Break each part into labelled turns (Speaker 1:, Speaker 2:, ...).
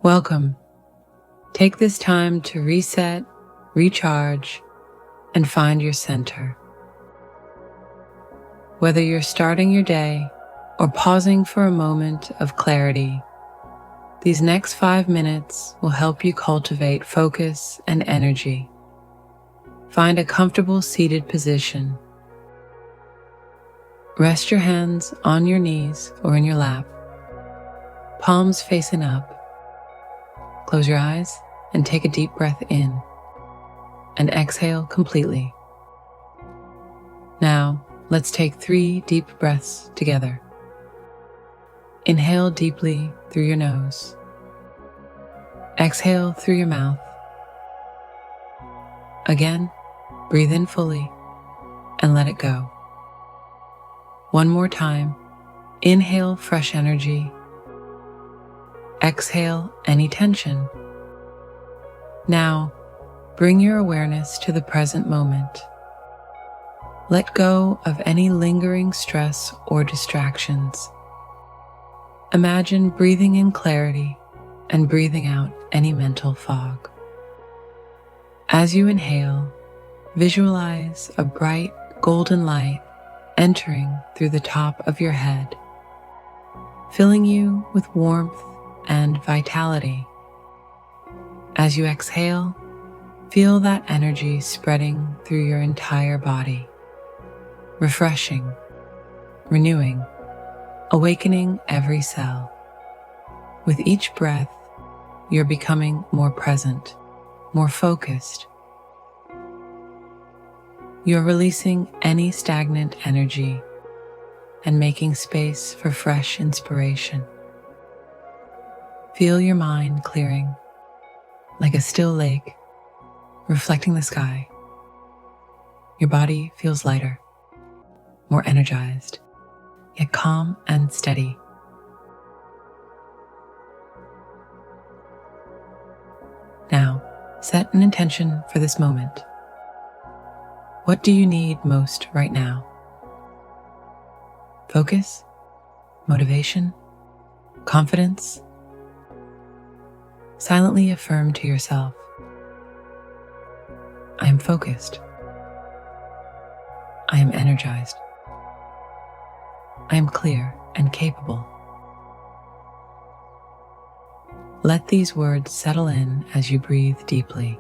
Speaker 1: Welcome. Take this time to reset, recharge, and find your center. Whether you're starting your day or pausing for a moment of clarity, these next 5 minutes will help you cultivate focus and energy. Find a comfortable seated position. Rest your hands on your knees or in your lap, palms facing up. Close your eyes and take a deep breath in and exhale completely. Now, let's take 3 deep breaths together. Inhale deeply through your nose. Exhale through your mouth. Again, breathe in fully and let it go. One more time. Inhale fresh energy. Exhale any tension. Now, bring your awareness to the present moment. Let go of any lingering stress or distractions. Imagine breathing in clarity and breathing out any mental fog. As you inhale, visualize a bright golden light entering through the top of your head, filling you with warmth and vitality. As you exhale, feel that energy spreading through your entire body, refreshing, renewing, awakening every cell. With each breath, you're becoming more present, more focused. You're releasing any stagnant energy and making space for fresh inspiration. Feel your mind clearing like a still lake, reflecting the sky. Your body feels lighter, more energized, yet calm and steady. Now, set an intention for this moment. What do you need most right now? Focus, motivation, confidence? Silently affirm to yourself, I am focused. I am energized. I am clear and capable. Let these words settle in as you breathe deeply.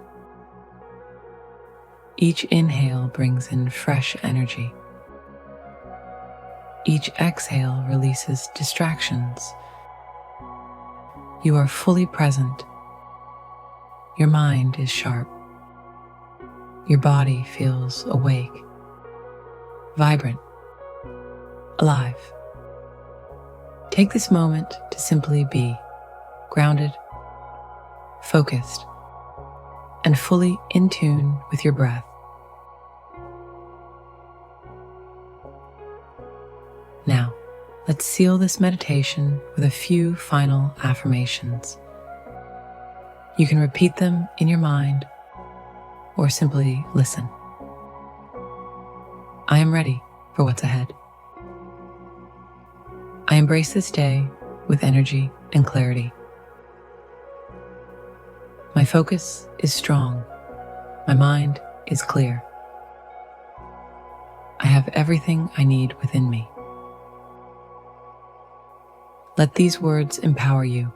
Speaker 1: Each inhale brings in fresh energy. Each exhale releases distractions. You are fully present. Your mind is sharp. Your body feels awake, vibrant, alive. Take this moment to simply be grounded, focused, and fully in tune with your breath. Now, let's seal this meditation with a few final affirmations. You can repeat them in your mind or simply listen. I am ready for what's ahead. I embrace this day with energy and clarity. My focus is strong. My mind is clear. I have everything I need within me. Let these words empower you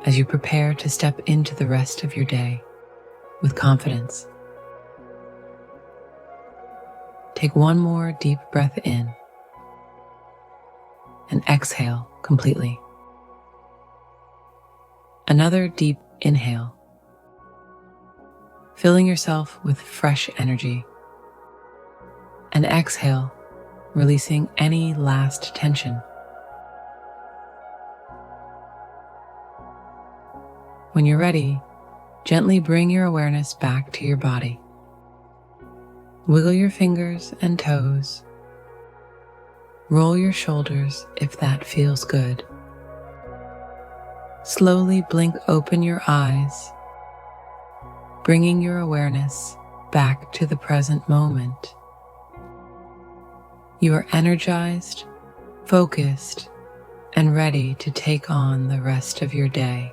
Speaker 1: as you prepare to step into the rest of your day with confidence. Take one more deep breath in and exhale completely. Another deep inhale, filling yourself with fresh energy, and exhale, releasing any last tension. When you're ready, gently bring your awareness back to your body. Wiggle your fingers and toes. Roll your shoulders if that feels good. Slowly blink open your eyes, bringing your awareness back to the present moment. You are energized, focused, and ready to take on the rest of your day.